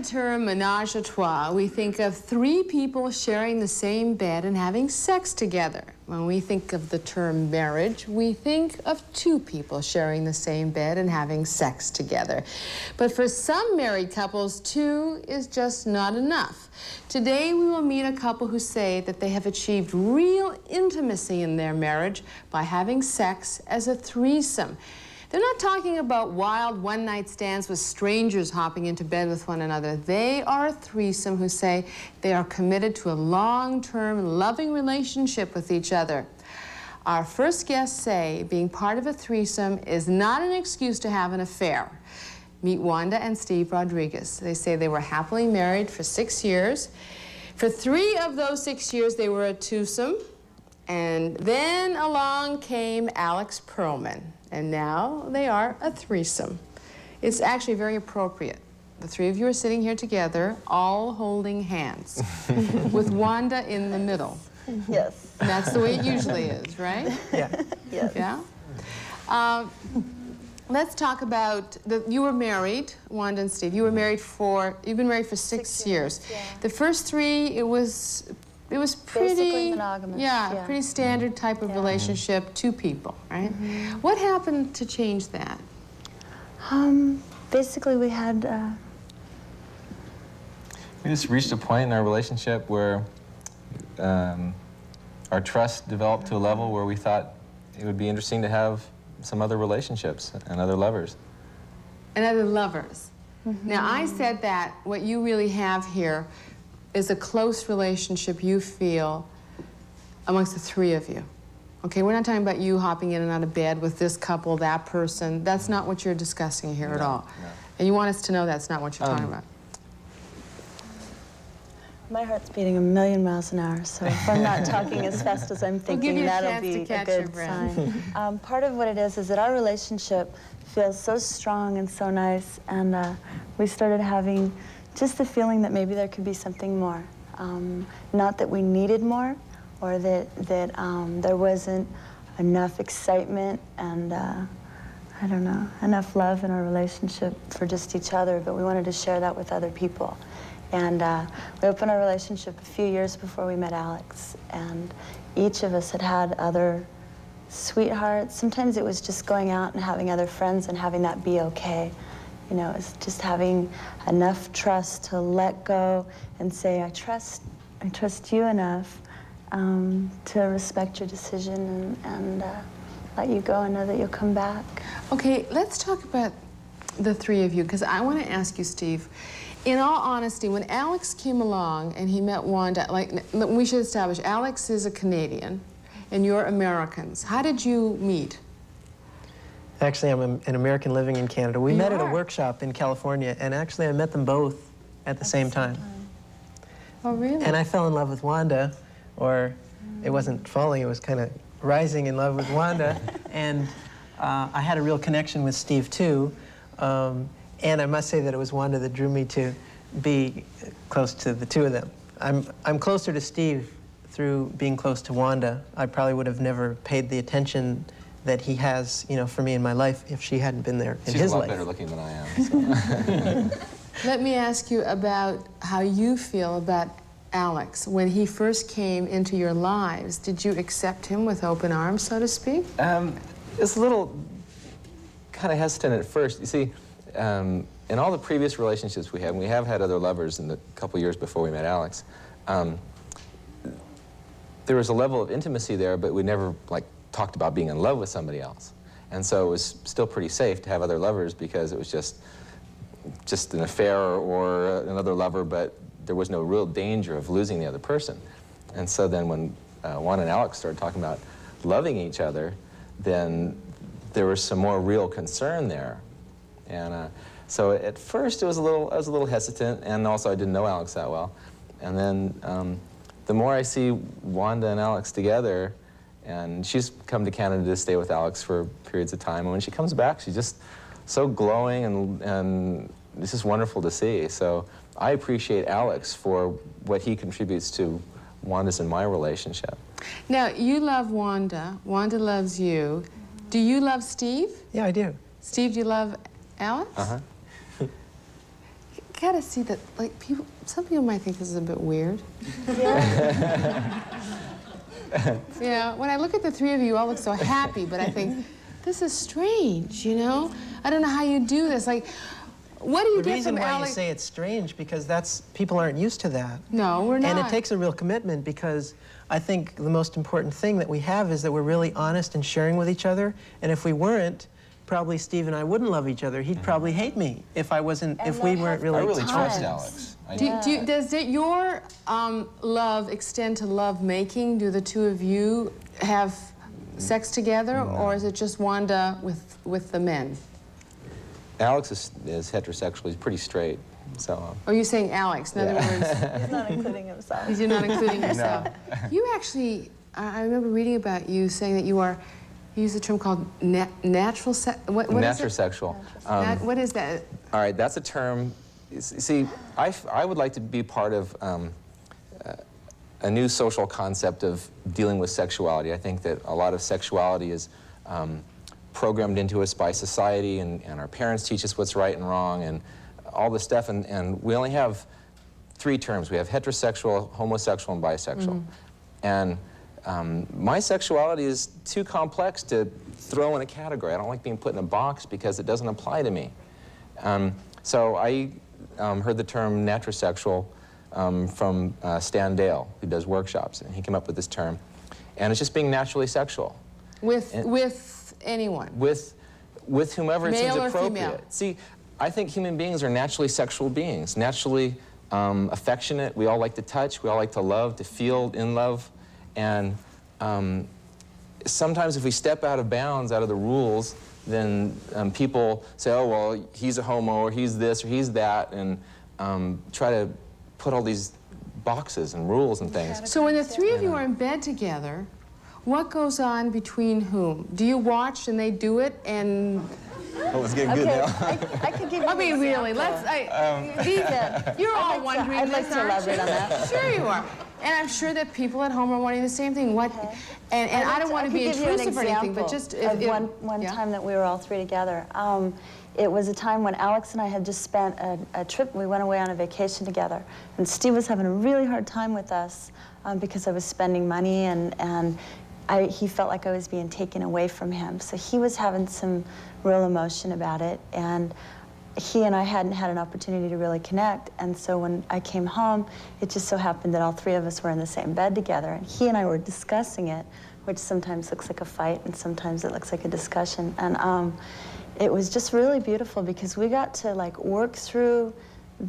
the term ménage à trois, we think of three people sharing the same bed and having sex together. When we think of the term marriage, we think of two people sharing the same bed and having sex together. But for some married couples, two is just not enough. Today, we will meet a couple who say that they have achieved real intimacy in their marriage by having sex as a threesome. They're not talking about wild one-night stands with strangers hopping into bed with one another. They are a threesome who say they are committed to a long-term, loving relationship with each other. Our first guests say being part of a threesome is not an excuse to have an affair. Meet Wanda and Steve Rodriguez. They say they were happily married for 6 years. For 3 of those 6 years, they were a twosome. And then along came Alex Perlman. And now they are a threesome. It's actually very appropriate. The 3 of you are sitting here together, all holding hands, with Wanda in the middle. Yes. And that's the way it usually is, right? Yeah. Yes. Yeah? Let's talk about, you were married, Wanda and Steve. You were married you've been married for 6 years. Yeah. The first 3, it was pretty, basically monogamous. yeah, pretty standard type of relationship, 2 people, right? What happened to change that? Basically, we had. We just reached a point in our relationship where our trust developed to a level where we thought it would be interesting to have some other relationships and other lovers. And other lovers. Now, I said that what you really have here is a close relationship you feel amongst the 3 of you. Okay, we're not talking about you hopping in and out of bed with this couple, that person. That's not what you're discussing here at all. No. And you want us to know that's not what you're talking about. My heart's beating 1,000,000 miles an hour, so if I'm not talking as fast as I'm thinking, that'll be a good sign. Part of what it is that our relationship feels so strong and so nice, and we started having just the feeling that maybe there could be something more. Not that we needed more, or that there wasn't enough excitement and, I don't know, enough love in our relationship for just each other, but we wanted to share that with other people. And we opened our relationship a few years before we met Alex, and each of us had had other sweethearts. Sometimes it was just going out and having other friends and having that be okay. You know, it's just having enough trust to let go and say, I trust you enough to respect your decision and let you go and know that you'll come back. Okay, let's talk about the 3 of you, because I want to ask you, Steve, in all honesty, when Alex came along and he met Wanda, like, we should establish, Alex is a Canadian and you're Americans. How did you meet? Actually, I'm an American living in Canada. We met at a workshop in California, and actually I met them both at the same time. Oh, really? And I fell in love with Wanda, or it wasn't falling, it was kind of rising in love with Wanda. And I had a real connection with Steve, too. And I must say that it was Wanda that drew me to be close to the 2 of them. I'm closer to Steve through being close to Wanda. I probably would have never paid the attention that he has, you know, for me in my life if she hadn't been there in his life. She's a lot better looking than I am. So. Let me ask you about how you feel about Alex. When he first came into your lives, did you accept him with open arms, so to speak? It's a little kind of hesitant at first. You see, in all the previous relationships we have had other lovers in the couple years before we met Alex. There was a level of intimacy there, but we never talked about being in love with somebody else. And so it was still pretty safe to have other lovers because it was just an affair or another lover, but there was no real danger of losing the other person. And so then when Juan and Alex started talking about loving each other, then there was some more real concern there. And so at first I was a little hesitant, and also I didn't know Alex that well. And then the more I see Wanda and Alex together, and she's come to Canada to stay with Alex for periods of time, and when she comes back, she's just so glowing, and it's just wonderful to see. So I appreciate Alex for what he contributes to Wanda's and my relationship. Now, you love Wanda. Wanda loves you. Do you love Steve? Yeah, I do. Steve, do you love Alex? Uh-huh. gotta see that, like, some people might think this is a bit weird. Yeah. Yeah, when I look at the three of you, you all look so happy, but I think, this is strange, you know? I don't know how you do this. Like, what do you get from The reason why Alex? you say it's strange, because people aren't used to that. No, we're not. And it takes a real commitment, because I think the most important thing that we have is that we're really honest and sharing with each other. And if we weren't, probably Steve and I wouldn't love each other. He'd probably hate me if we weren't really. I really trust times. Alex. Does your love extend to love making? Do the two of you have sex together, or is it just Wanda with the men? Alex is heterosexual. He's pretty straight. So. Are you saying Alex? In other words, He's not including himself. you're not including yourself. No. You actually, I remember reading about you saying that you use a term called natural sex. What is it? Natural-sexual. What is that? All right, that's a term. See, I would like to be part of a new social concept of dealing with sexuality. I think that a lot of sexuality is programmed into us by society, and our parents teach us what's right and wrong, and all this stuff, and we only have 3 terms. We have heterosexual, homosexual, and bisexual. And my sexuality is too complex to throw in a category. I don't like being put in a box because it doesn't apply to me. So I heard the term natural-sexual from Stan Dale, who does workshops, and he came up with this term. And it's just being naturally sexual. With anyone? With whomever it seems Male or appropriate. female? See, I think human beings are naturally sexual beings, naturally affectionate. We all like to touch, we all like to love, to feel in love. And sometimes if we step out of bounds, out of the rules, then people say, oh, well, he's a homo, or he's this, or he's that, and try to put all these boxes and rules and things. So when the 3 of you are in bed together, what goes on between whom? Do you watch and they do it, and... Oh, it's getting good now. I could give you I mean, an really, example. you're all wondering I'd this, like to aren't elaborate you? on that. Sure you are. And I'm sure that people at home are wanting the same thing. What? And I don't want to be intrusive or anything, but just... one time that we were all 3 together. It was a time when Alex and I had just spent a trip. We went away on a vacation together. And Steve was having a really hard time with us because I was spending money, and he felt like I was being taken away from him. So he was having some real emotion about it, and he and I hadn't had an opportunity to really connect. And so when I came home, it just so happened that all 3 of us were in the same bed together, and he and I were discussing it, which sometimes looks like a fight and sometimes it looks like a discussion. And it was just really beautiful because we got to like work through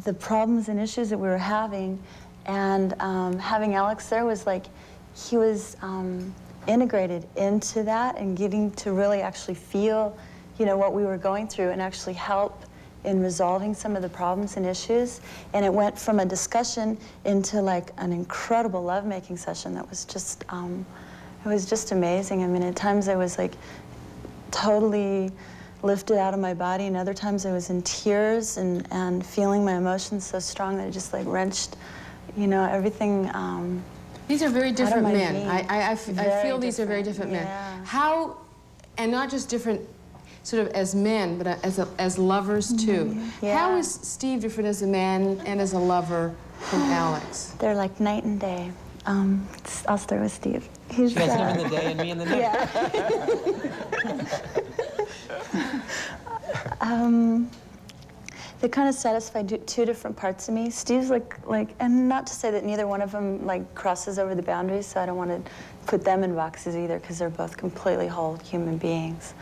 the problems and issues that we were having, and having Alex there was like, he was integrated into that and getting to really actually feel, you know, what we were going through and actually help in resolving some of the problems and issues. And it went from a discussion into like an incredible lovemaking session that was just, it was just amazing. I mean, at times I was like totally lifted out of my body, and other times I was in tears and feeling my emotions so strong that it just like wrenched, you know, everything. These are very different men. being. I feel these are very different men. How, and not just different sort of as men, but as lovers too. Yeah. How is Steve different as a man and as a lover from Alex? They're like night and day. I'll start with Steve. He's You guys him in the day and me in the night. Yeah. They kind of satisfy 2 different parts of me. Steve's like, and not to say that neither one of them like crosses over the boundaries, so I don't want to put them in boxes either, because they're both completely whole human beings.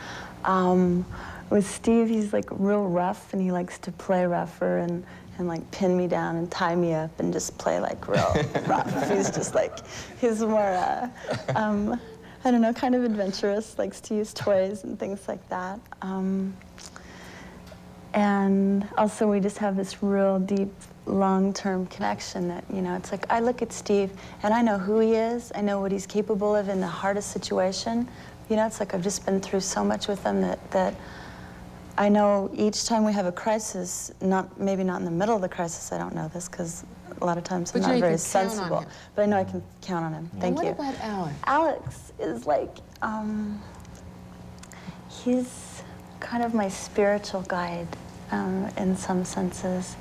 With Steve, he's like real rough, and he likes to play rougher and like pin me down and tie me up and just play like real rough. He's just like, he's more, I don't know, kind of adventurous, likes to use toys and things like that. And also we just have this real deep, long-term connection that, you know, it's like I look at Steve and I know who he is, I know what he's capable of in the hardest situation. You know, it's like I've just been through so much with him that I know each time we have a crisis, maybe not in the middle of the crisis, I don't know this because a lot of times I'm not very sensible, but I know I can count on him. Thank you. What about Alex? Alex is like, he's kind of my spiritual guide in some senses.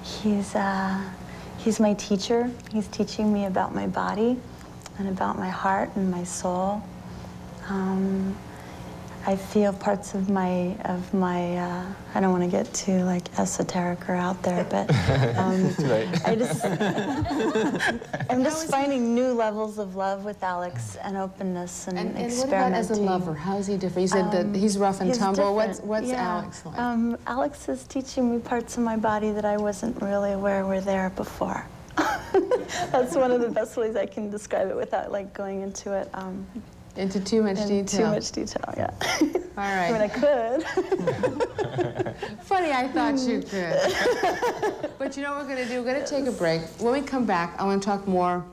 He's my teacher. He's teaching me about my body and about my heart and my soul. I feel parts of my I don't want to get too like esoteric or out there, but I'm just finding new levels of love with Alex and openness and experimenting. What about as a lover? How is he different? You said that he's rough and tumble. What's Alex like? Alex is teaching me parts of my body that I wasn't really aware were there before. That's one of the best ways I can describe it without like going into it. Into too much detail. Too much detail, yeah. All right. I mean, I could. Funny, I thought you could. But you know what we're going to do? We're going to take a break. When we come back, I want to talk more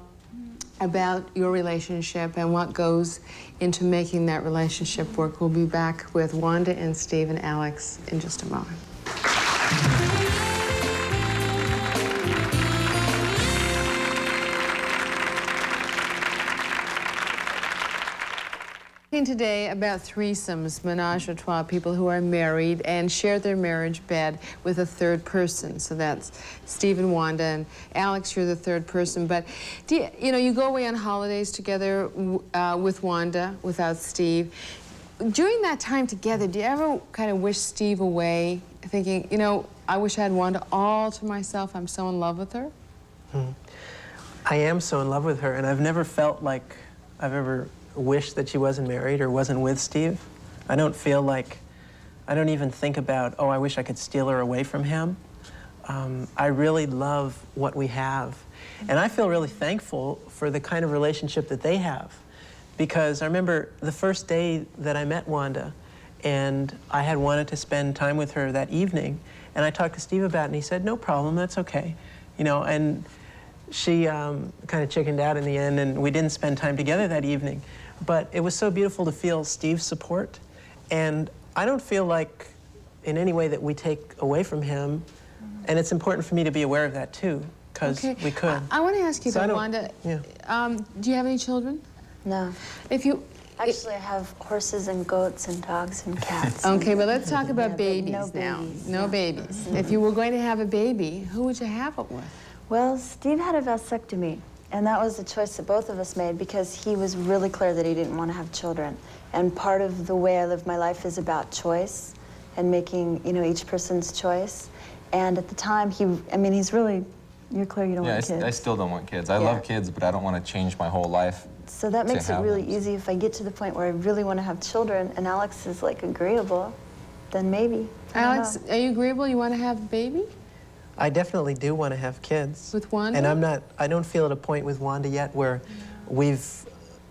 about your relationship and what goes into making that relationship work. We'll be back with Wanda and Steve and Alex in just a moment. Today about threesomes, menage a trois, people who are married and share their marriage bed with a third person. So that's Steve and Wanda, and Alex, you're the third person. But you go away on holidays together with Wanda, without Steve. During that time together, do you ever kind of wish Steve away, thinking, I wish I had Wanda all to myself, I'm so in love with her? I am so in love with her, and I've never felt like I've ever wished that she wasn't married or wasn't with Steve. I don't even think about, I wish I could steal her away from him. I really love what we have. And I feel really thankful for the kind of relationship that they have. Because I remember the first day that I met Wanda, and I had wanted to spend time with her that evening, and I talked to Steve about it, and he said, no problem, that's okay. And she kind of chickened out in the end, and we didn't spend time together that evening. But it was so beautiful to feel Steve's support, and I don't feel like in any way that we take away from him, and it's important for me to be aware of that too, because we could. I want to ask you, Wanda, do you have any children? No. Actually, I have horses and goats and dogs and cats. Okay, well, let's talk about babies now. Babies. No babies. If you were going to have a baby, who would you have it with? Well, Steve had a vasectomy. And that was the choice that both of us made because he was really clear that he didn't want to have children. And part of the way I live my life is about choice and making, each person's choice. And at the time, he's really, you're clear you don't want kids. I still don't want kids. I love kids, but I don't want to change my whole life. So that makes it really easy if I get to the point where I really want to have children and Alex is like agreeable, then maybe. Alex, are you agreeable? You want to have a baby? I definitely do want to have kids. With Wanda? And I don't feel at a point with Wanda yet where we've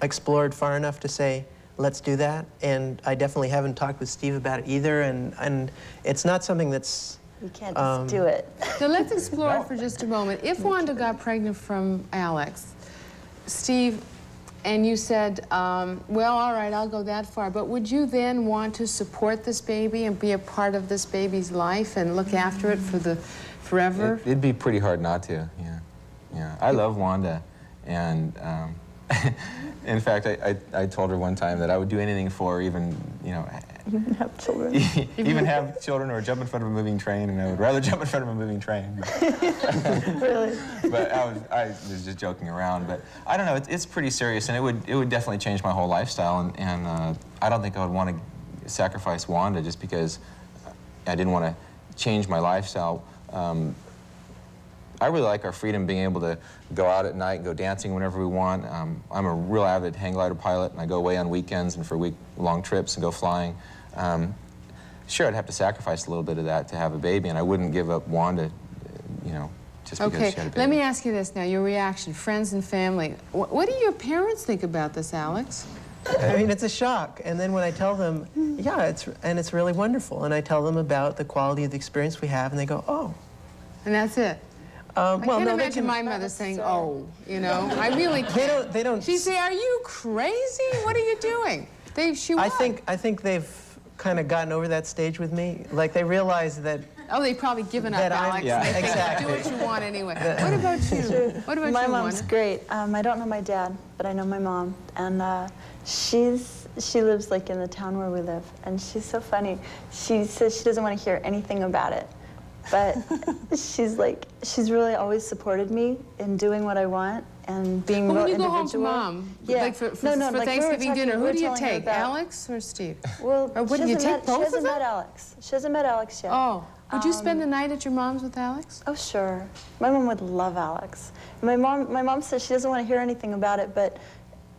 explored far enough to say, let's do that. And I definitely haven't talked with Steve about it either. And it's not something that's... You can't just do it. So let's explore it for just a moment. If Wanda got pregnant from Alex, Steve, and you said, well, all right, I'll go that far, but would you then want to support this baby and be a part of this baby's life and look after it for the forever? It'd be pretty hard not to, yeah. I love Wanda, and in fact, I told her one time that I would do anything for her, even have children. even have children or jump in front of a moving train, and I would rather jump in front of a moving train. Really? But I was just joking around, but I don't know, it's pretty serious, and it would definitely change my whole lifestyle, and I don't think I would want to sacrifice Wanda just because I didn't want to change my lifestyle. I really like our freedom, being able to go out at night and go dancing whenever we want. I'm a real avid hang glider pilot, and I go away on weekends and for week-long trips and go flying. Sure, I'd have to sacrifice a little bit of that to have a baby, and I wouldn't give up Wanda, just because she had a baby. Let me ask you this now, your reaction, friends and family. What do your parents think about this, Alex? I mean, it's a shock. And then when I tell them, it's really wonderful, and I tell them about the quality of the experience we have, and they go, oh. And that's it? I can't imagine my mother saying, oh, I really can't. They don't. She'd say, are you crazy? What are you doing? I think they've kind of gotten over that stage with me. Like, they realize that... Oh, they've probably given up, Alex. Yeah, and they exactly. think, do what you want anyway. What about you? What about my you, mom's Wanda? great. I don't know my dad, but I know my mom. And she lives in the town where we live. And she's so funny. She says she doesn't want to hear anything about it. But she's really always supported me in doing what I want and being real individual. When you go home to Mom, yeah. like for like Thanksgiving dinner, who do you take, Alex or Steve? Well, or wouldn't you take both of them? She hasn't met Alex. She hasn't met Alex yet. Oh, would you spend the night at your mom's with Alex? Oh, sure. My mom would love Alex. My mom says she doesn't want to hear anything about it, but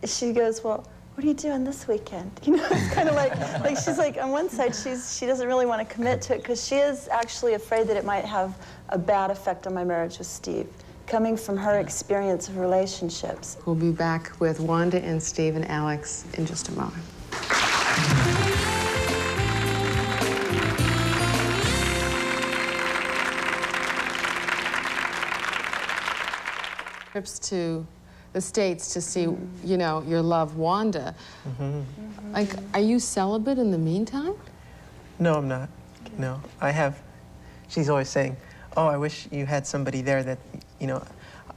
she goes, well, what are you doing this weekend? You know, it's kind of like she's like, on one side, she doesn't really want to commit to it because she is actually afraid that it might have a bad effect on my marriage with Steve, coming from her experience of relationships. We'll be back with Wanda and Steve and Alex in just a moment. Trips to the States to see, you know, your love, Wanda. Like, are you celibate in the meantime? No, I'm not. No, I have. She's always saying, oh, I wish you had somebody there that, you know,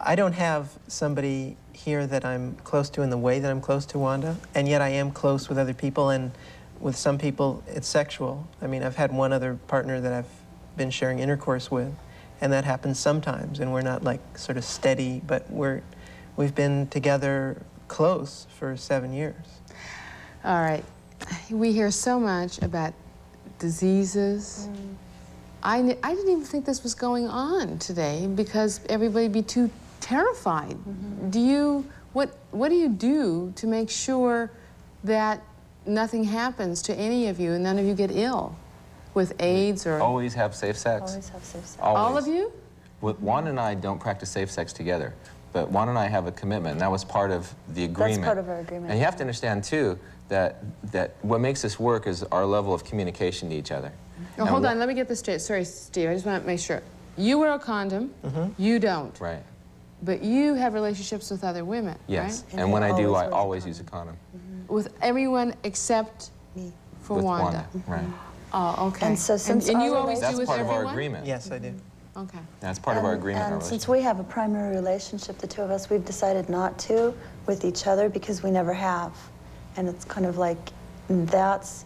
I don't have somebody here that I'm close to in the way that I'm close to Wanda, and yet I am close with other people, and with some people it's sexual. I mean, I've had one other partner that I've been sharing intercourse with, and that happens sometimes, and we're not like sort of steady, but we've been together close for 7 years. All right. We hear so much about diseases. I didn't even think this was going on today because everybody'd be too terrified. What do you do to make sure that nothing happens to any of you and none of you get ill with AIDS or... Always have safe sex. Always have safe sex. Always. All of you? Wanda and I don't practice safe sex together, but Wanda and I have a commitment, and that was part of the agreement. That's part of our agreement. And you have to understand, too, that what makes this work is our level of communication to each other. Oh, hold on, let me get this straight. Sorry, Steve, I just want to make sure. You wear a condom, you don't. Right. But you have relationships with other women, Yes, right? and when I do, I always always use a condom. With everyone except Me. for With Wanda. Right. Oh, okay. And so since and our you always That's do with part of everyone? our agreement. Yes, I do. Okay. That's part of our agreement in our And since relationship. we have a primary relationship, the two of us, we've decided not to with each other because we never have. And it's kind of like, that's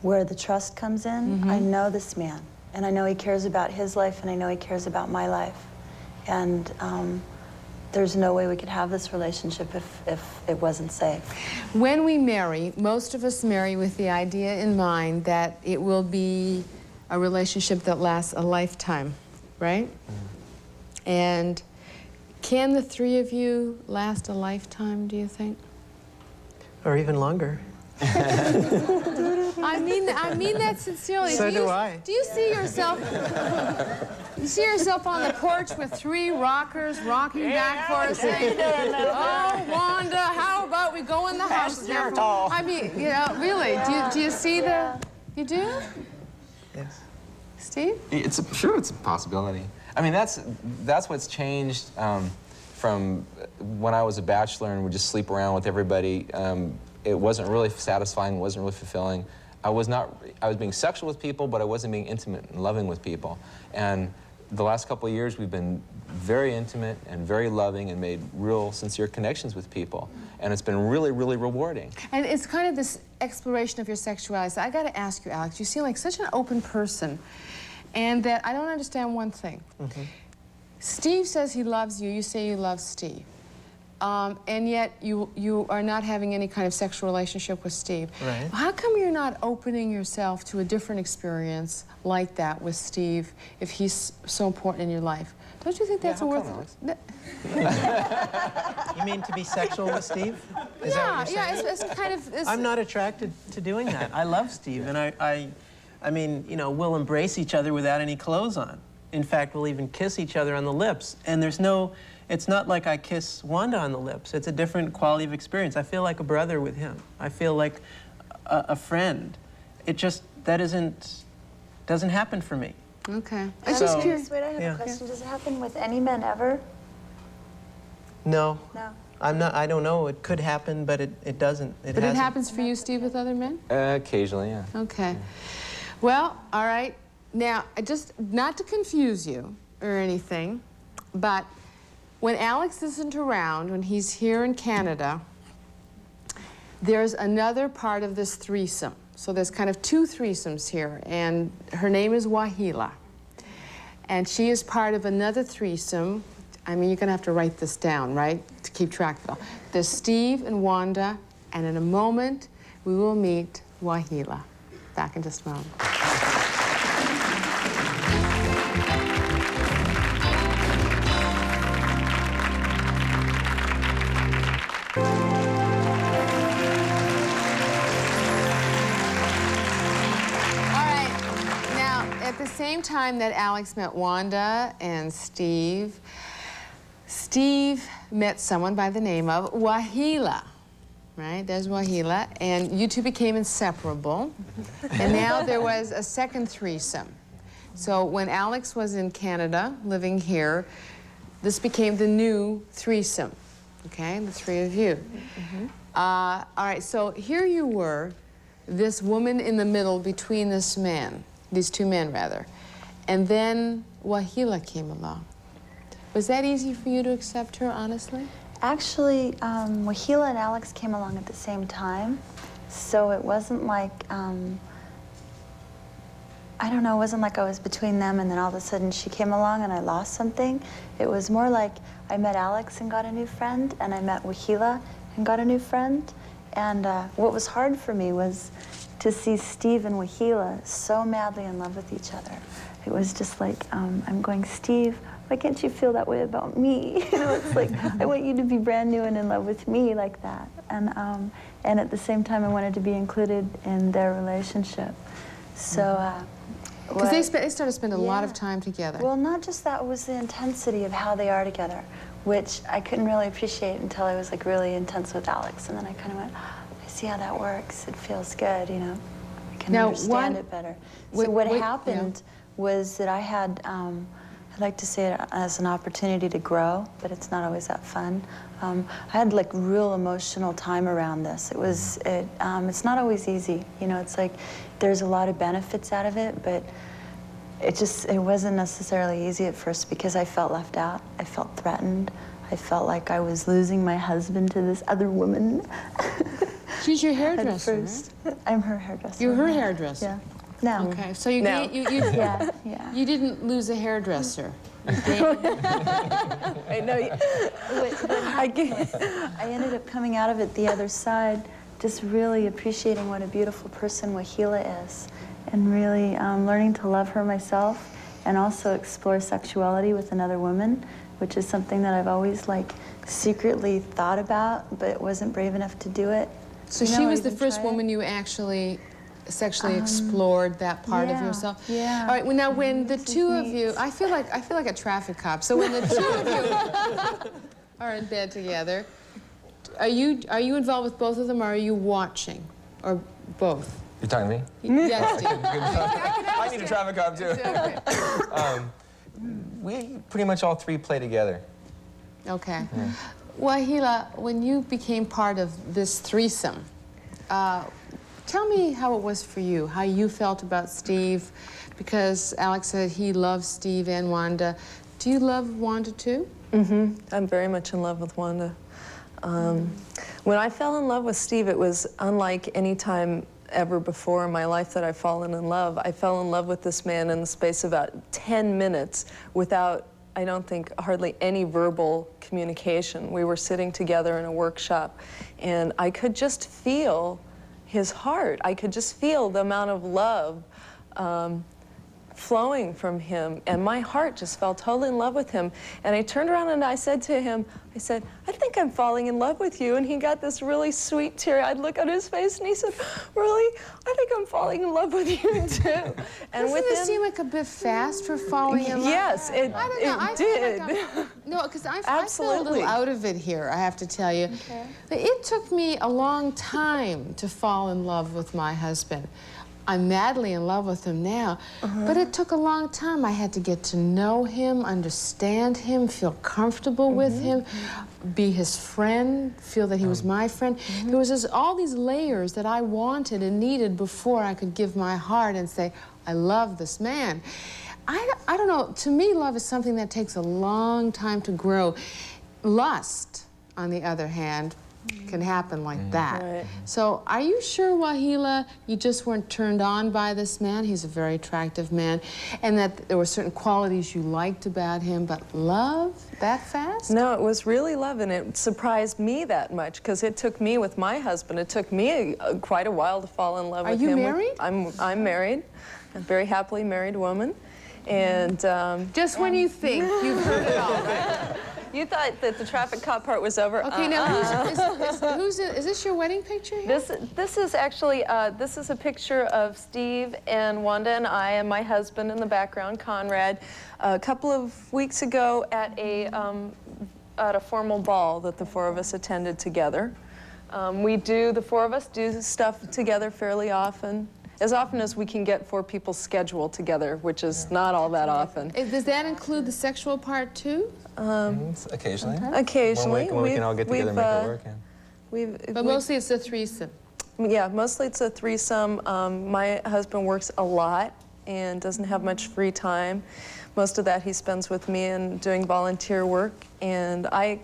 where the trust comes in. I know this man, and I know he cares about his life, and I know he cares about my life. And there's no way we could have this relationship if it wasn't safe. When we marry, most of us marry with the idea in mind that it will be a relationship that lasts a lifetime, right? And can the three of you last a lifetime, do you think? Or even longer. I mean that sincerely. So do I. Do you see yourself? You see yourself on the porch with 3 rockers rocking back for us, saying, "Oh, Wanda, how about we go in the house?" I mean, you know, really. Do you see the? You do? Yes. Steve? Sure, it's a possibility. I mean, that's what's changed from when I was a bachelor and would just sleep around with everybody. It wasn't really satisfying, wasn't really fulfilling. I was being sexual with people, but I wasn't being intimate and loving with people. And the last couple of years, we've been very intimate and very loving and made real, sincere connections with people. And it's been really, really rewarding. And it's kind of this exploration of your sexuality. So I got to ask you, Alex, you seem like such an open person, and that I don't understand one thing. Steve says he loves you. You say you love Steve. And yet you are not having any kind of sexual relationship with Steve. Right. How come you're not opening yourself to a different experience like that with Steve if he's so important in your life? Don't you think that's how worth come, it? You mean to be sexual with Steve? Is that what you're saying? It's kind of... I'm not attracted to doing that. I love Steve, and I mean, you know, we'll embrace each other without any clothes on. In fact, we'll even kiss each other on the lips. And there's no, it's not like I kiss Wanda on the lips. It's a different quality of experience. I feel like a brother with him. I feel like a friend. It just, doesn't happen for me. Okay. I'm So- just curious, wait, I have yeah. a question. Does it happen with any men ever? No. No. I don't know. It could happen, but it doesn't. It But it hasn't. happens for you, Steve, with other men? Occasionally, yeah. Okay. Well, all right. Now, just not to confuse you or anything, but when Alex isn't around, when he's here in Canada, there's another part of this threesome. So there's kind of 2 threesomes here, and her name is Wahila. And she is part of another threesome. I mean, you're going to have to write this down, right, to keep track of it all. There's Steve and Wanda, and in a moment, we will meet Wahila. Back in just a moment. At the same time that Alex met Wanda and Steve, Steve met someone by the name of Wahila, right? There's Wahila, and you two became inseparable, and now there was a second threesome. So when Alex was in Canada, living here, this became the new threesome, okay? The three of you. All right, so here you were, this woman in the middle between this man. These two men, rather. And then Wahila came along. Was that easy for you to accept her, honestly? Actually, Wahila and Alex came along at the same time, so it wasn't like, I don't know, it wasn't like I was between them and then all of a sudden she came along and I lost something. It was more like I met Alex and got a new friend, and I met Wahila and got a new friend. And what was hard for me was to see Steve and Wahila so madly in love with each other. It was just like, I'm going, Steve, why can't you feel that way about me? You know, it's like, I want you to be brand new and in love with me like that. And at the same time, I wanted to be included in their relationship. So, because they started spending a lot of time together. Well, not just that, it was the intensity of how they are together, which I couldn't really appreciate until I was like really intense with Alex. And then I kind of went, see how that works. It feels good, you know. I can understand it better. So what happened was that I had, I'd like to say it as an opportunity to grow, but it's not always that fun. I had like real emotional time around this. It's not always easy, you know. It's like there's a lot of benefits out of it, but it wasn't necessarily easy at first because I felt left out. I felt threatened. I felt like I was losing my husband to this other woman. She's your hairdresser, right? I'm her hairdresser. You're her hairdresser? Yeah. No. Okay, so you didn't lose a hairdresser. I know. I ended up coming out of it the other side, just really appreciating what a beautiful person Wahila is, and really learning to love her myself, and also explore sexuality with another woman, which is something that I've always like secretly thought about, but wasn't brave enough to do it. So she was the first woman you actually sexually explored that part of yourself? Yeah. All right, well, now when the two of you, I feel like a traffic cop. So when the two of you are in bed together, are you involved with both of them, or are you watching? Or both? You're talking to me? Yes, Steve. I need a traffic cop, too. Okay. We pretty much all three play together. Okay. Yeah. Wahila, when you became part of this threesome, tell me how it was for you, how you felt about Steve, because Alex said he loves Steve and Wanda. Do you love Wanda too? Mm-hmm. I'm very much in love with Wanda. When I fell in love with Steve, it was unlike any time ever before in my life that I've fallen in love. I fell in love with this man in the space of about 10 minutes without, I don't think, hardly any verbal communication. We were sitting together in a workshop, and I could just feel his heart. I could just feel the amount of love flowing from him, and my heart just fell totally in love with him. And I turned around and I said to him, I said, I think I'm falling in love with you. And he got this really sweet teary-eyed look on his face, and he said, really? I think I'm falling in love with you too. And doesn't it seem like a bit fast for falling in love? Yes, it did. No, because I feel a little out of it here, I have to tell you. Okay. It took me a long time to fall in love with my husband. I'm madly in love with him now, but it took a long time. I had to get to know him, understand him, feel comfortable with him, be his friend, feel that he was my friend. There was just all these layers that I wanted and needed before I could give my heart and say, I love this man. I don't know, to me, love is something that takes a long time to grow. Lust, on the other hand, can happen like that. Right. So are you sure, Wahila, you just weren't turned on by this man? He's a very attractive man, and that there were certain qualities you liked about him, but love that fast? No, it was really love, and it surprised me that much, because it took me with my husband, it took me quite a while to fall in love with him. Are you married? I'm married, a very happily married woman, and... just when you think you've heard it all, right? You thought that the traffic cop part was over. Okay, now is this your wedding picture here? This is actually this is a picture of Steve and Wanda and I and my husband in the background, Conrad, a couple of weeks ago at a formal ball that the four of us attended together. The four of us do stuff together fairly often. As often as we can get four people scheduled together, which is not all that often. Does that include the sexual part too? Occasionally. Occasionally. When we can all get together and make it work. Yeah. But mostly it's a threesome. Yeah, mostly it's a threesome. My husband works a lot and doesn't have much free time. Most of that he spends with me and doing volunteer work. And I,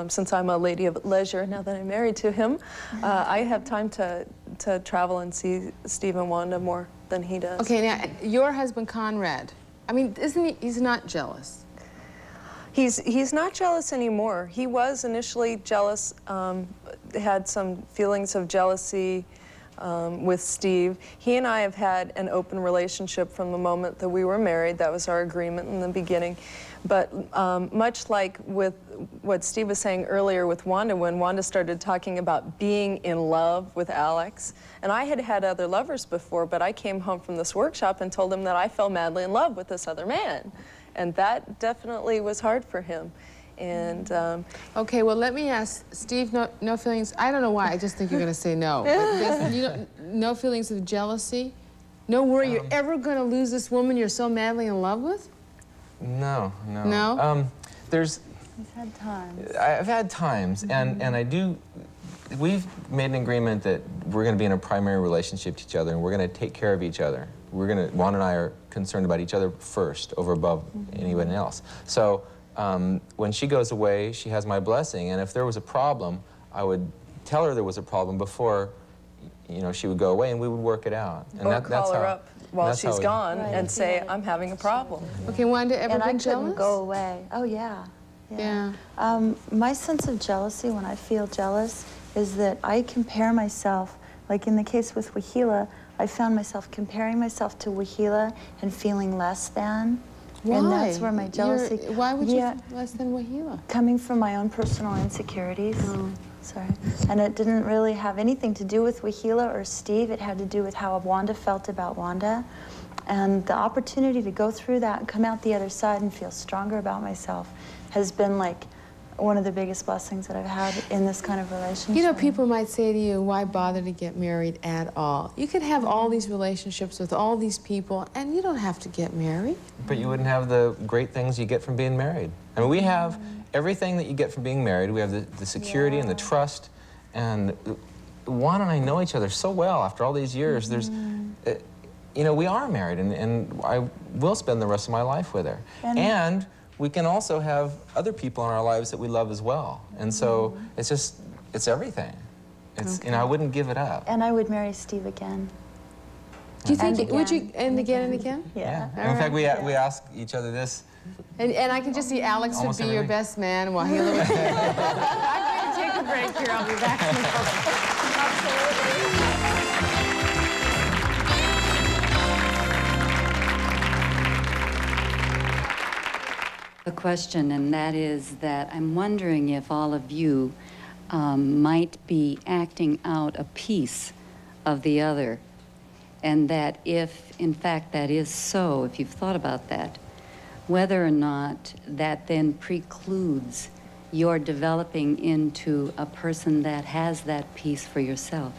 since I'm a lady of leisure, now that I'm married to him, I have time to travel and see Steve and Wanda more than he does. Okay, now, your husband, Conrad, I mean, he's not jealous? He's not jealous anymore. He was initially jealous, had some feelings of jealousy with Steve. He and I have had an open relationship from the moment that we were married. That was our agreement in the beginning. But much like with what Steve was saying earlier with Wanda, when Wanda started talking about being in love with Alex, and I had had other lovers before, but I came home from this workshop and told him that I fell madly in love with this other man. And that definitely was hard for him. And okay, well, let me ask Steve. No feelings. I don't know why. I just think you're going to say no. But no feelings of jealousy. No worry you're ever going to lose this woman you're so madly in love with. No. No. There's. You've had times. I've had times, and I do. We've made an agreement that we're going to be in a primary relationship with each other, and we're going to take care of each other. Wanda and I are concerned about each other first, over above anyone else. So when she goes away, she has my blessing, and if there was a problem, I would tell her there was a problem before, she would go away, and we would work it out. And or call her up while she's gone and say, I'm having a problem. Okay, Wanda, ever been jealous? And I couldn't go away. Oh, yeah. My sense of jealousy when I feel jealous is that I compare myself, like in the case with Wahila, I found myself comparing myself to Wahila and feeling less than. Why? And that's where my jealousy... Why would you feel less than Wahila? Coming from my own personal insecurities. Oh. Sorry. And it didn't really have anything to do with Wahila or Steve. It had to do with how Wanda felt about Wanda. And the opportunity to go through that and come out the other side and feel stronger about myself has been like one of the biggest blessings that I've had in this kind of relationship. People might say to you, why bother to get married at all? You could have all these relationships with all these people, and you don't have to get married. But you wouldn't have the great things you get from being married. I mean, we have everything that you get from being married. We have the security and the trust, and Juan and I know each other so well after all these years. There's, we are married, and I will spend the rest of my life with her. And we can also have other people in our lives that we love as well. And so it's everything. It's, I wouldn't give it up. And I would marry Steve again. Do you think, would you, and again and again? Yeah. In fact, we ask each other this. And I can just see Alex would be your best man while he lived. I'm going to take a break here. I'll be back. Absolutely. A question, and that is that I'm wondering if all of you might be acting out a piece of the other, and that if, in fact, that is so, if you've thought about that, whether or not that then precludes your developing into a person that has that piece for yourself.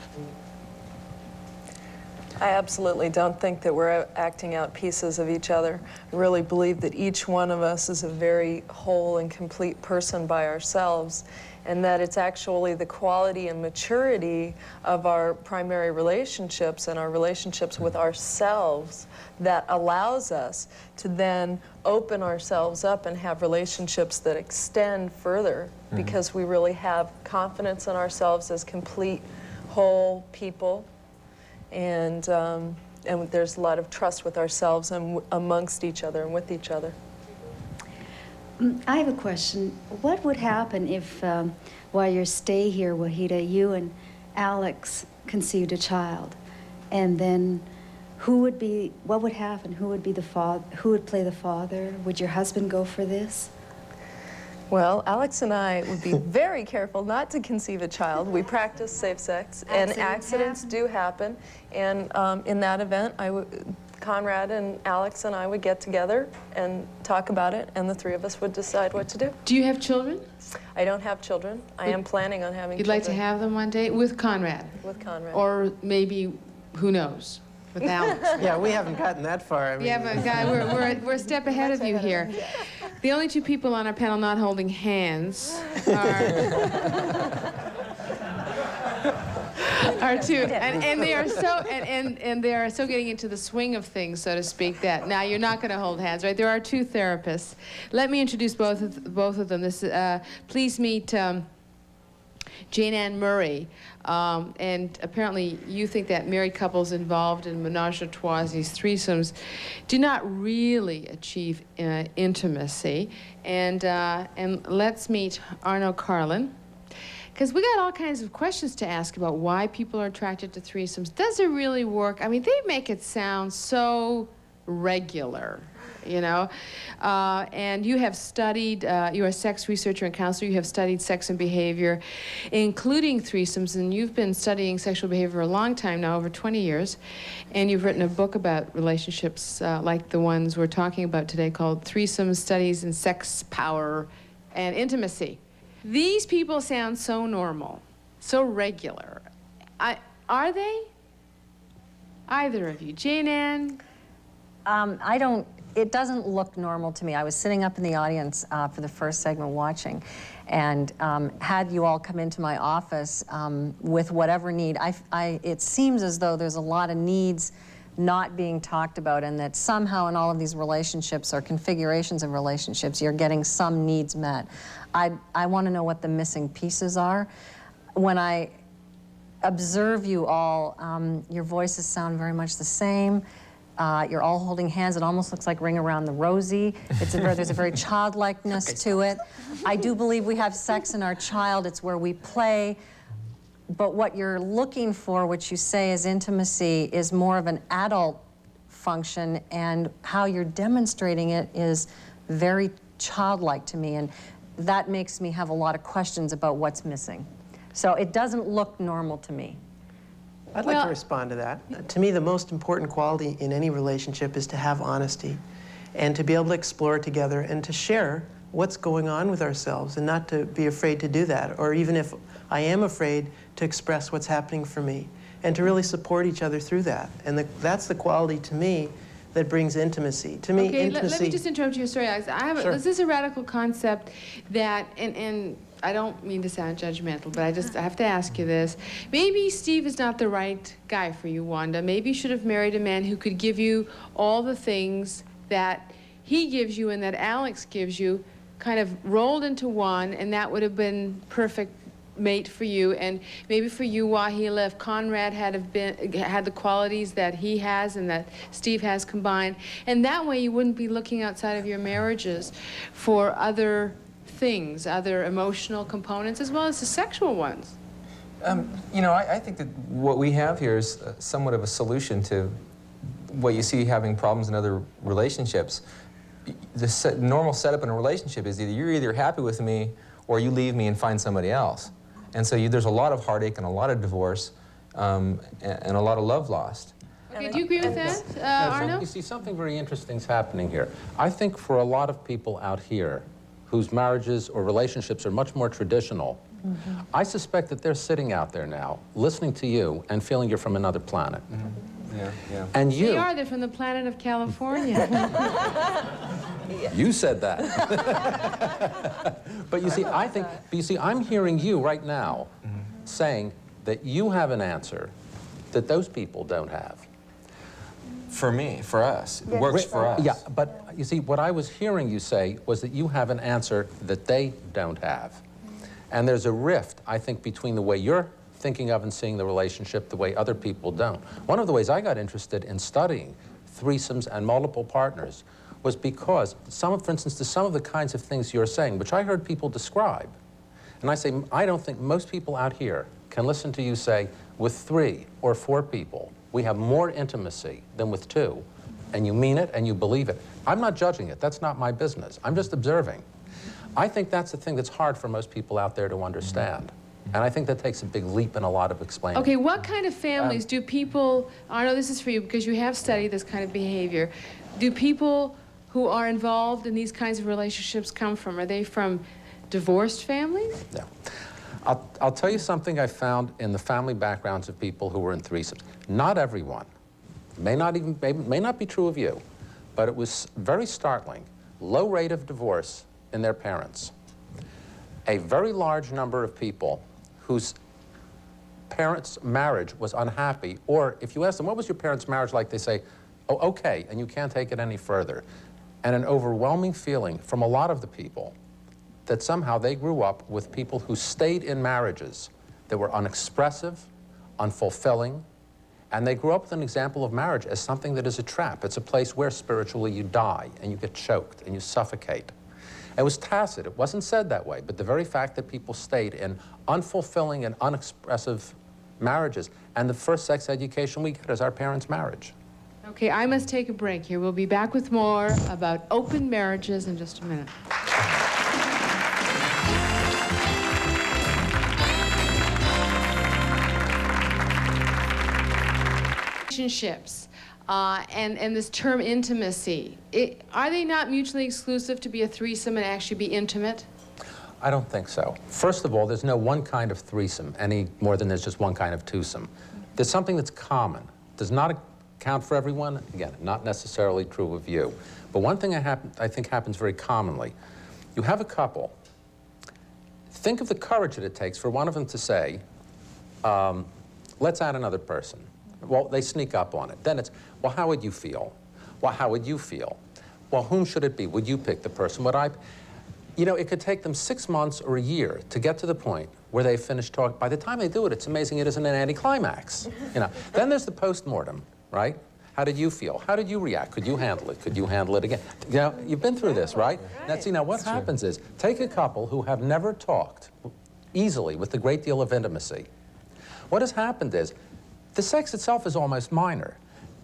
I absolutely don't think that we're acting out pieces of each other. I really believe that each one of us is a very whole and complete person by ourselves, and that it's actually the quality and maturity of our primary relationships and our relationships with ourselves that allows us to then open ourselves up and have relationships that extend further, because we really have confidence in ourselves as complete, whole people. And there's a lot of trust with ourselves and amongst each other and with each other. I have a question. What would happen if, while your stay here, Wahida, you and Alex conceived a child, and then what would happen? Who would be the father? Who would play the father? Would your husband go for this? Well, Alex and I would be very careful not to conceive a child. We practice safe sex, and accidents do happen. And in that event, Conrad and Alex and I would get together and talk about it, and the three of us would decide what to do. Do you have children? I don't have children. I am planning on having You'd children. like to have them one day with Conrad? With Conrad. Or maybe, who knows, with Alex? Yeah, we haven't gotten that far. I mean, Yeah, but guy, we're a step ahead of you here. The only two people on our panel not holding hands are two, and they are so and they are so getting into the swing of things, so to speak, that now you're not going to hold hands, right? There are two therapists. Let me introduce both of them. Please meet Jane Ann Murray. And apparently you think that married couples involved in menage a trois, these threesomes, do not really achieve intimacy. And let's meet Arno Carlin, because we got all kinds of questions to ask about why people are attracted to threesomes. Does it really work? I mean, they make it sound so regular, you know? And you have studied, you're a sex researcher and counselor, you have studied sex and behavior, including threesomes, and you've been studying sexual behavior for a long time now, over 20 years, and you've written a book about relationships like the ones we're talking about today, called Threesomes, Studies in Sex, Power, and Intimacy. These people sound so normal, so regular. Are they? Either of you? Jane Ann? It doesn't look normal to me. I was sitting up in the audience for the first segment watching, and had you all come into my office with whatever need, it seems as though there's a lot of needs not being talked about, and that somehow in all of these relationships or configurations of relationships, you're getting some needs met. I want to know what the missing pieces are. When I observe you all, your voices sound very much the same. You're all holding hands. It almost looks like Ring Around the Rosie. There's a very childlikeness to it. I do believe we have sex in our child. It's where we play. But what you're looking for, which you say is intimacy, is more of an adult function, and how you're demonstrating it is very childlike to me, and that makes me have a lot of questions about what's missing. So it doesn't look normal to me. I'd like to respond to that. To me, the most important quality in any relationship is to have honesty and to be able to explore together and to share what's going on with ourselves and not to be afraid to do that, or even if I am afraid, to express what's happening for me and to really support each other through that. And that's the quality to me that brings intimacy. To me, intimacy... Let me just interrupt you. Sorry, Alex. Sure. This is a radical concept that, and I don't mean to sound judgmental, but I have to ask you this. Maybe Steve is not the right guy for you, Wanda. Maybe you should have married a man who could give you all the things that he gives you and that Alex gives you, kind of rolled into one, and that would have been perfect mate for you. And maybe for you, Wahila, if Conrad had the qualities that he has and that Steve has combined, and that way you wouldn't be looking outside of your marriages for other things, other emotional components, as well as the sexual ones. You know, I think that what we have here is somewhat of a solution to what you see having problems in other relationships. The normal setup in a relationship is you're either happy with me or you leave me and find somebody else. And so there's a lot of heartache and a lot of divorce and a lot of love lost. Okay, do you agree with that, Arno? You see, something very interesting is happening here. I think for a lot of people out here whose marriages or relationships are much more traditional, I suspect that they're sitting out there now, listening to you and feeling you're from another planet. And you... They are. They're from the planet of California. You said that. But you see, I'm hearing you right now saying that you have an answer that those people don't have. For me, for us, it works for us. Yeah, but you see, what I was hearing you say was that you have an answer that they don't have. And there's a rift, I think, between the way you're thinking of and seeing the relationship, the way other people don't. One of the ways I got interested in studying threesomes and multiple partners was because for instance, some of the kinds of things you're saying, which I heard people describe, and I say, I don't think most people out here can listen to you say, with 3 or 4 people, we have more intimacy than with 2, and you mean it and you believe it. I'm not judging it. That's not my business. I'm just observing. I think that's the thing that's hard for most people out there to understand. And I think that takes a big leap in a lot of explaining. Okay, what kind of families do people, Arno, this is for you because you have studied this kind of behavior. Do people who are involved in these kinds of relationships come from? Are they from divorced families? No. I'll tell you something I found in the family backgrounds of people who were in threesomes. Not everyone. May not be true of you, but it was very startling. Low rate of divorce in their parents. A very large number of people whose parents' marriage was unhappy, or if you ask them, what was your parents' marriage like, they say, oh, okay, and you can't take it any further. And an overwhelming feeling from a lot of the people that somehow they grew up with people who stayed in marriages that were unexpressive, unfulfilling, and they grew up with an example of marriage as something that is a trap. It's a place where spiritually you die and you get choked and you suffocate. It was tacit. It wasn't said that way, but the very fact that people stayed in unfulfilling and unexpressive marriages, and the first sex education we get is our parents' marriage. Okay, I must take a break here. We'll be back with more about open marriages in just a minute. Relationships and this term intimacy, are they not mutually exclusive to be a threesome and actually be intimate? I don't think so. First of all, there's no one kind of threesome any more than there's just one kind of twosome. There's something that's common. Does not account for everyone. Again, not necessarily true of you. But one thing I think happens very commonly. You have a couple. Think of the courage that it takes for one of them to say, let's add another person. Well, they sneak up on it. Then it's, well, how would you feel? Well, how would you feel? Well, whom should it be? Would you pick the person? Would I? You know, it could take them 6 months or a year to get to the point where they finish talking. By the time they do it, it's amazing it isn't an anticlimax. You know, then there's the postmortem, right? How did you feel? How did you react? Could you handle it? Could you handle it again? You know, you've been through this, right? Now, see, now what happens is, take a couple who have never talked easily with a great deal of intimacy. What has happened is, the sex itself is almost minor.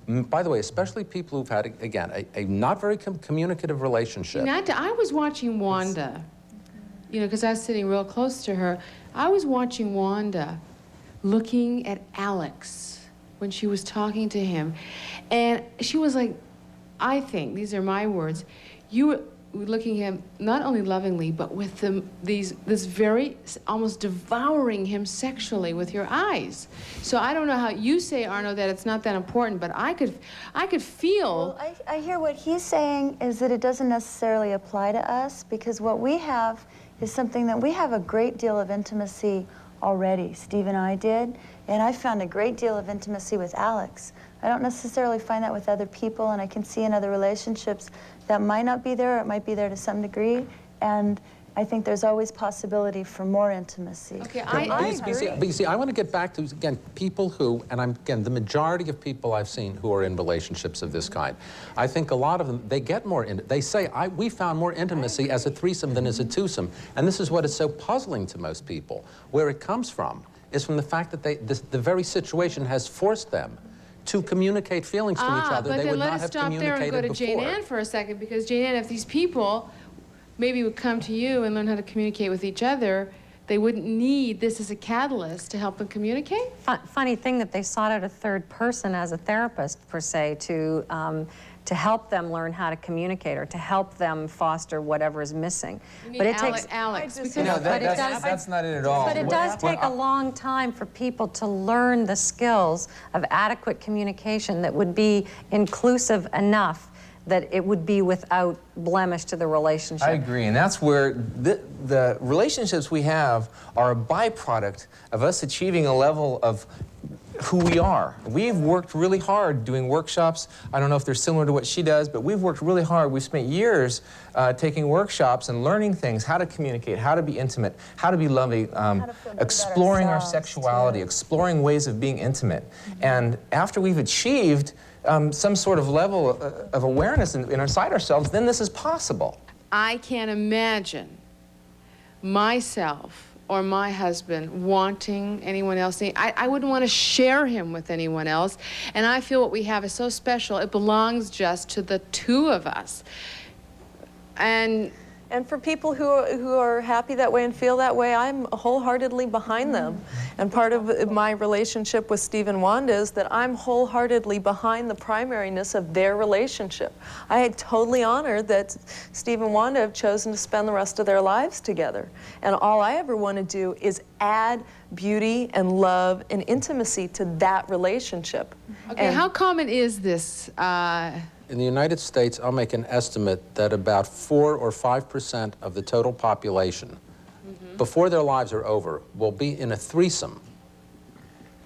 By the way, especially people who've had, again, a not very communicative relationship. I was watching Wanda, you know, because I was sitting real close to her. I was watching Wanda looking at Alex when she was talking to him. And she was like, I think, these are my words, you were looking at him not only lovingly, but with this very, almost devouring him sexually with your eyes. So I don't know how you say, Arno, that it's not that important, but I could feel. Well, I hear what he's saying is that it doesn't necessarily apply to us, because what we have is something that we have a great deal of intimacy already. Steve and I did, and I found a great deal of intimacy with Alex. I don't necessarily find that with other people, and I can see in other relationships that might not be there, or it might be there to some degree, and I think there's always possibility for more intimacy. Okay, I agree. But you see, I want to get back to, again, people who, and again, the majority of people I've seen who are in relationships of this kind, I think a lot of them, they get more, they say, we found more intimacy as a threesome than as a twosome, and this is what is so puzzling to most people. Where it comes from is from the fact that the very situation has forced them to communicate feelings to each other they would not have communicated before. But then let us stop there and go to Jane Ann for a second, because Jane Ann, if these people maybe would come to you and learn how to communicate with each other, they wouldn't need this as a catalyst to help them communicate? Funny thing that they sought out a third person as a therapist, per se, to to help them learn how to communicate or to help them foster whatever is missing. But it takes Alex. You know, that's not it at all. But it does take a long time for people to learn the skills of adequate communication that would be inclusive enough that it would be without blemish to the relationship. I agree, and that's where the relationships we have are a byproduct of us achieving a level of who we are. We've worked really hard doing workshops. I don't know if they're similar to what she does, but we've worked really hard. We've spent years taking workshops and learning things, how to communicate, how to be intimate, how to be loving, exploring our sexuality, exploring ways of being intimate. And after we've achieved some sort of level of awareness inside ourselves, then this is possible. I can't imagine myself or my husband wanting anyone else. I wouldn't want to share him with anyone else. And I feel what we have is so special. It belongs just to the two of us. And for people who are happy that way and feel that way, I'm wholeheartedly behind them. And part of my relationship with Steve and Wanda is that I'm wholeheartedly behind the primariness of their relationship. I am totally honored that Steve and Wanda have chosen to spend the rest of their lives together. And all I ever want to do is add beauty and love and intimacy to that relationship. Okay, how common is this? In the United States, I'll make an estimate that about 4 or 5% of the total population, before their lives are over, will be in a threesome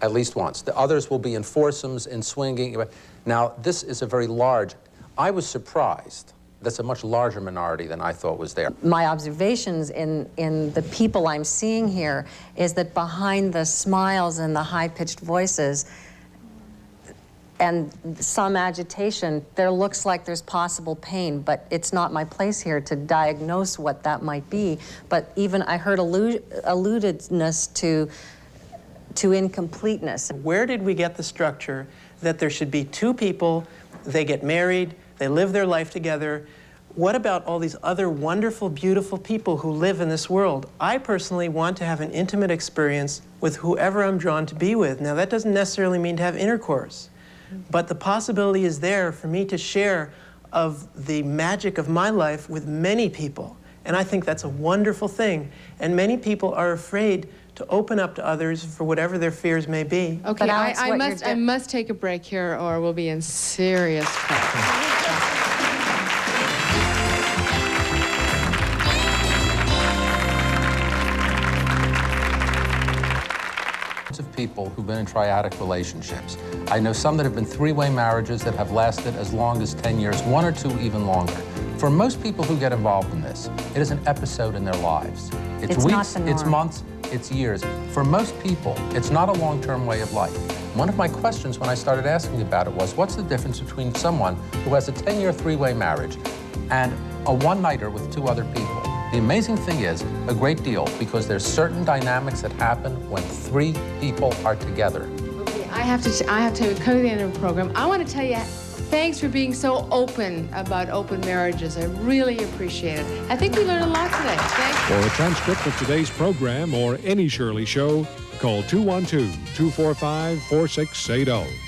at least once. The others will be in foursomes, in swinging. Now, this is a very large, I was surprised. That's a much larger minority than I thought was there. My observations in the people I'm seeing here is that behind the smiles and the high-pitched voices and some agitation, there looks like there's possible pain, but it's not my place here to diagnose what that might be. But even I heard alludedness to incompleteness. Where did we get the structure that there should be two people, they get married, they live their life together? What about all these other wonderful, beautiful people who live in this world? I personally want to have an intimate experience with whoever I'm drawn to be with. Now, that doesn't necessarily mean to have intercourse. But the possibility is there for me to share of the magic of my life with many people. And I think that's a wonderful thing. And many people are afraid to open up to others for whatever their fears may be. Okay, I must take a break here or we'll be in serious trouble. Of people who've been in triadic relationships. I know some that have been three-way marriages that have lasted as long as 10 years, 1 or 2 even longer. For most people who get involved in this, it is an episode in their lives. It's weeks, it's months, it's years. For most people, it's not a long-term way of life. One of my questions when I started asking about it was, what's the difference between someone who has a 10-year three-way marriage and a one-nighter with 2 other people? The amazing thing is a great deal, because there's certain dynamics that happen when 3 people are together. Okay, I have to come to the end of the program. I want to tell you, thanks for being so open about open marriages. I really appreciate it. I think we learned a lot today. Thanks. For a transcript of today's program or any Shirley show, call 212-245-4680.